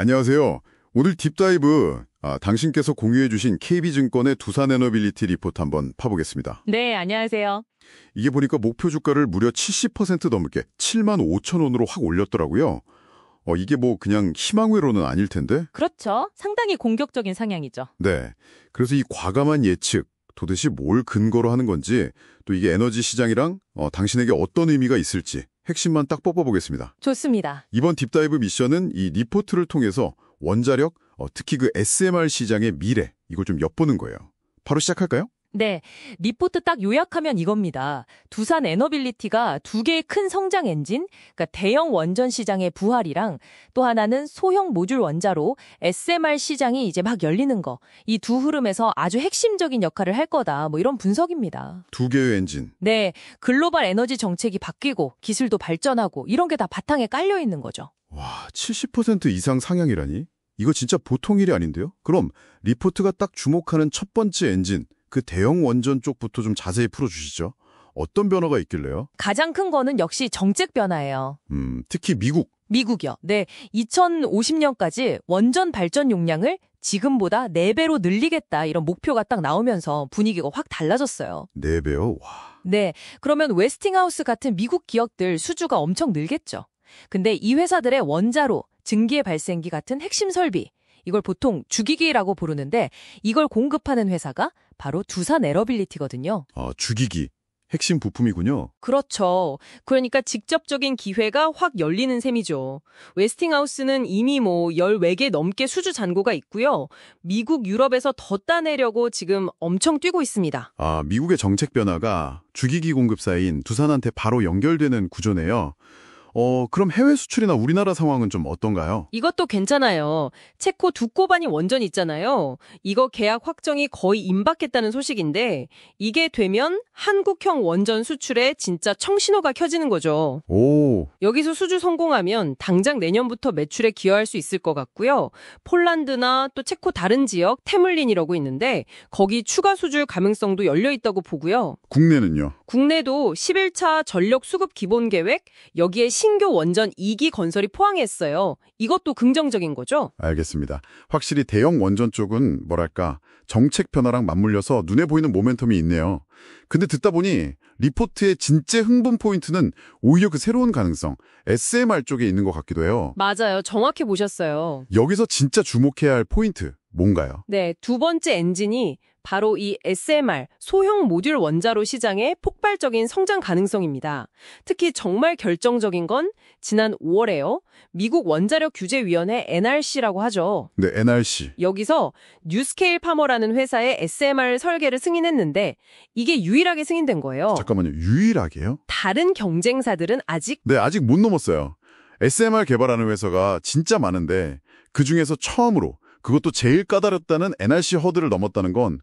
안녕하세요. 오늘 딥다이브 당신께서 공유해주신 KB증권의 두산에너빌리티 리포트 한번 파보겠습니다. 네, 안녕하세요. 이게 보니까 목표 주가를 무려 70% 넘게 7만 5천 원으로 확 올렸더라고요. 이게 뭐 그냥 희망회로는 아닐 텐데? 그렇죠. 상당히 공격적인 상향이죠. 네. 그래서 이 과감한 예측, 도대체 뭘 근거로 하는 건지, 또 이게 에너지 시장이랑 당신에게 어떤 의미가 있을지 핵심만 딱 뽑아보겠습니다. 좋습니다. 이번 딥다이브 미션은 이 리포트를 통해서 원자력, 특히 그 SMR 시장의 미래, 이걸 좀 엿보는 거예요. 바로 시작할까요? 네, 리포트 딱 요약하면 이겁니다. 두산 에너빌리티가 두 개의 큰 성장 엔진, 그러니까 대형 원전 시장의 부활이랑 또 하나는 소형 모듈 원자로 SMR 시장이 이제 막 열리는 거. 이 두 흐름에서 아주 핵심적인 역할을 할 거다. 뭐 이런 분석입니다. 두 개의 엔진. 네, 글로벌 에너지 정책이 바뀌고 기술도 발전하고 이런 게 다 바탕에 깔려 있는 거죠. 와, 70% 이상 상향이라니? 이거 진짜 보통 일이 아닌데요? 그럼 리포트가 딱 주목하는 첫 번째 엔진, 그 대형 원전 쪽부터 좀 자세히 풀어주시죠. 어떤 변화가 있길래요? 가장 큰 거는 역시 정책 변화예요. 특히 미국. 미국이요. 네, 2050년까지 원전 발전 용량을 지금보다 4배로 늘리겠다 이런 목표가 딱 나오면서 분위기가 확 달라졌어요. 4배요? 와. 네, 그러면 웨스팅하우스 같은 미국 기업들 수주가 엄청 늘겠죠. 근데 이 회사들의 원자로, 증기의 발생기 같은 핵심 설비, 이걸 보통 주기기라고 부르는데 이걸 공급하는 회사가 바로 두산 에너빌리티거든요. 주기기. 핵심 부품이군요. 그렇죠. 그러니까 직접적인 기회가 확 열리는 셈이죠. 웨스팅하우스는 이미 14개 넘게 수주 잔고가 있고요. 미국, 유럽에서 더 따내려고 지금 엄청 뛰고 있습니다. 미국의 정책 변화가 주기기 공급사인 두산한테 바로 연결되는 구조네요. 그럼 해외 수출이나 우리나라 상황은 좀 어떤가요? 이것도 괜찮아요. 체코 두코바니 원전 있잖아요. 이거 계약 확정이 거의 임박했다는 소식인데 이게 되면 한국형 원전 수출에 진짜 청신호가 켜지는 거죠. 오. 여기서 수주 성공하면 당장 내년부터 매출에 기여할 수 있을 것 같고요. 폴란드나 또 체코 다른 지역 테물린이라고 있는데 거기 추가 수주 가능성도 열려 있다고 보고요. 국내는요? 국내도 11차 전력 수급 기본 계획 여기에 신규 원전 2기 건설이 포함했어요. 이것도 긍정적인 거죠? 알겠습니다. 확실히 대형 원전 쪽은 뭐랄까 정책 변화랑 맞물려서 눈에 보이는 모멘텀이 있네요. 근데 듣다 보니 리포트의 진짜 흥분 포인트는 오히려 그 새로운 가능성, SMR 쪽에 있는 것 같기도 해요. 맞아요. 정확히 보셨어요. 여기서 진짜 주목해야 할 포인트, 뭔가요? 네, 두 번째 엔진이 바로 이 SMR, 소형 모듈 원자로 시장의 폭발적인 성장 가능성입니다. 특히 정말 결정적인 건 지난 5월에요. 미국 원자력 규제위원회 NRC라고 하죠. 네, NRC. 여기서 뉴스케일 파머라는 회사의 SMR 설계를 승인했는데 이게 유일하게 승인된 거예요. 잠깐만요. 유일하게요? 다른 경쟁사들은 아직 네, 아직 못 넘었어요. SMR 개발하는 회사가 진짜 많은데 그중에서 처음으로 그것도 제일 까다롭다는 NRC 허들을 넘었다는 건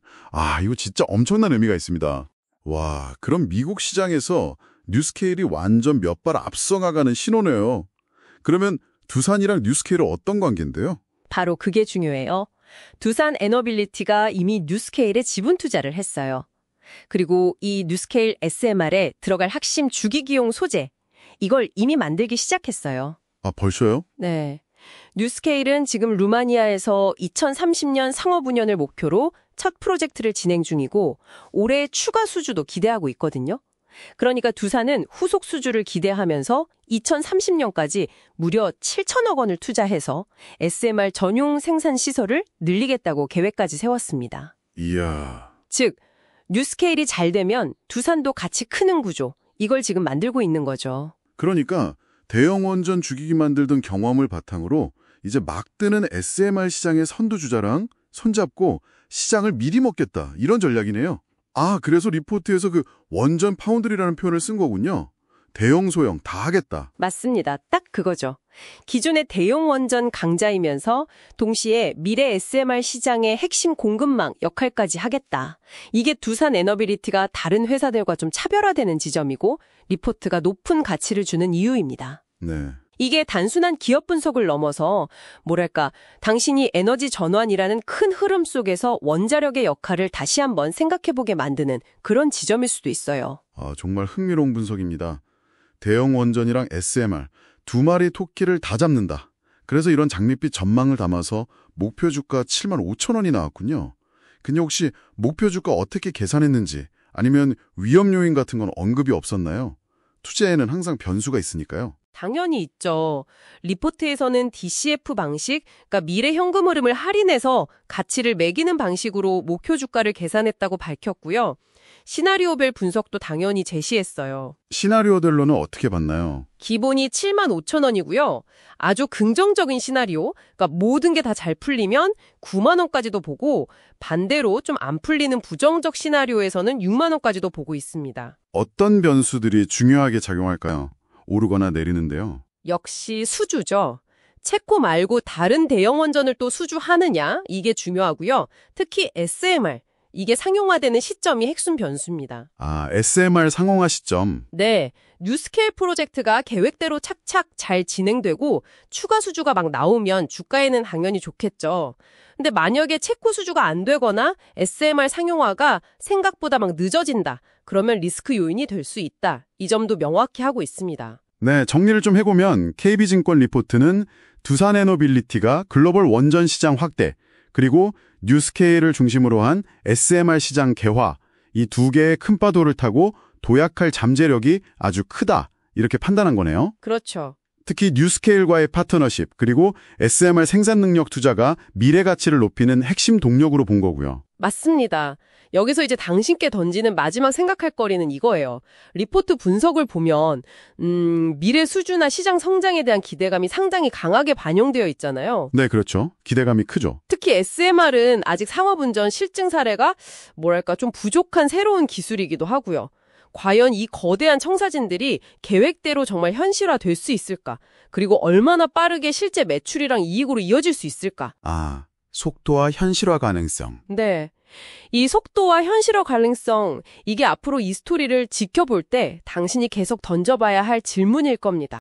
이거 진짜 엄청난 의미가 있습니다. 와, 그럼 미국 시장에서 뉴스케일이 완전 몇 발 앞서가가는 신호네요. 그러면 두산이랑 뉴스케일은 어떤 관계인데요? 바로 그게 중요해요. 두산 에너빌리티가 이미 뉴스케일에 지분 투자를 했어요. 그리고 이 뉴스케일 SMR에 들어갈 핵심 주기기용 소재, 이걸 이미 만들기 시작했어요. 벌써요? 네. 뉴스케일은 지금 루마니아에서 2030년 상업운영을 목표로 첫 프로젝트를 진행 중이고 올해 추가 수주도 기대하고 있거든요. 그러니까 두산은 후속 수주를 기대하면서 2030년까지 무려 7천억 원을 투자해서 SMR 전용 생산 시설을 늘리겠다고 계획까지 세웠습니다. 이야. 즉, 뉴스케일이 잘 되면 두산도 같이 크는 구조, 이걸 지금 만들고 있는 거죠. 그러니까 대형 원전 주기기 만들던 경험을 바탕으로 이제 막 뜨는 SMR 시장의 선두주자랑 손잡고 시장을 미리 먹겠다, 이런 전략이네요. 그래서 리포트에서 그 원전 파운드리라는 표현을 쓴 거군요. 대형 소형 다 하겠다. 맞습니다. 딱 그거죠. 기존의 대형 원전 강자이면서 동시에 미래 SMR 시장의 핵심 공급망 역할까지 하겠다. 이게 두산 에너빌리티가 다른 회사들과 좀 차별화되는 지점이고 리포트가 높은 가치를 주는 이유입니다. 네. 이게 단순한 기업 분석을 넘어서 뭐랄까 당신이 에너지 전환이라는 큰 흐름 속에서 원자력의 역할을 다시 한번 생각해보게 만드는 그런 지점일 수도 있어요. 정말 흥미로운 분석입니다. 대형 원전이랑 SMR 두 마리 토끼를 다 잡는다. 그래서 이런 장밋빛 전망을 담아서 목표 주가 7만 5천 원이 나왔군요. 근데 혹시 목표 주가 어떻게 계산했는지 아니면 위험 요인 같은 건 언급이 없었나요? 투자에는 항상 변수가 있으니까요. 당연히 있죠. 리포트에서는 DCF 방식, 그러니까 미래 현금 흐름을 할인해서 가치를 매기는 방식으로 목표 주가를 계산했다고 밝혔고요. 시나리오별 분석도 당연히 제시했어요. 시나리오들로는 어떻게 봤나요? 기본이 7만 5천 원이고요. 아주 긍정적인 시나리오, 그러니까 모든 게 다 잘 풀리면 9만 원까지도 보고 반대로 좀 안 풀리는 부정적 시나리오에서는 6만 원까지도 보고 있습니다. 어떤 변수들이 중요하게 작용할까요? 오르거나 내리는데요. 역시 수주죠. 체코 말고 다른 대형 원전을 또 수주하느냐 이게 중요하고요. 특히 SMR, 이게 상용화되는 시점이 핵심 변수입니다. 아, SMR 상용화 시점. 네, 뉴스케일 프로젝트가 계획대로 착착 잘 진행되고 추가 수주가 막 나오면 주가에는 당연히 좋겠죠. 근데 만약에 체코 수주가 안 되거나 SMR 상용화가 생각보다 막 늦어진다. 그러면 리스크 요인이 될 수 있다. 이 점도 명확히 하고 있습니다. 네, 정리를 좀 해보면 KB증권 리포트는 두산에너빌리티가 글로벌 원전 시장 확대, 그리고 뉴스케일을 중심으로 한 SMR 시장 개화, 이 두 개의 큰 파도를 타고 도약할 잠재력이 아주 크다, 이렇게 판단한 거네요. 그렇죠. 특히 뉴스케일과의 파트너십, 그리고 SMR 생산 능력 투자가 미래 가치를 높이는 핵심 동력으로 본 거고요. 맞습니다. 여기서 이제 당신께 던지는 마지막 생각할 거리는 이거예요. 리포트 분석을 보면 미래 수주나 시장 성장에 대한 기대감이 상당히 강하게 반영되어 있잖아요. 네, 그렇죠. 기대감이 크죠. 특히 SMR은 아직 상업운전 실증 사례가 뭐랄까 좀 부족한 새로운 기술이기도 하고요. 과연 이 거대한 청사진들이 계획대로 정말 현실화될 수 있을까? 그리고 얼마나 빠르게 실제 매출이랑 이익으로 이어질 수 있을까? 아, 속도와 현실화 가능성. 네. 이 속도와 현실화 가능성, 이게 앞으로 이 스토리를 지켜볼 때 당신이 계속 던져봐야 할 질문일 겁니다.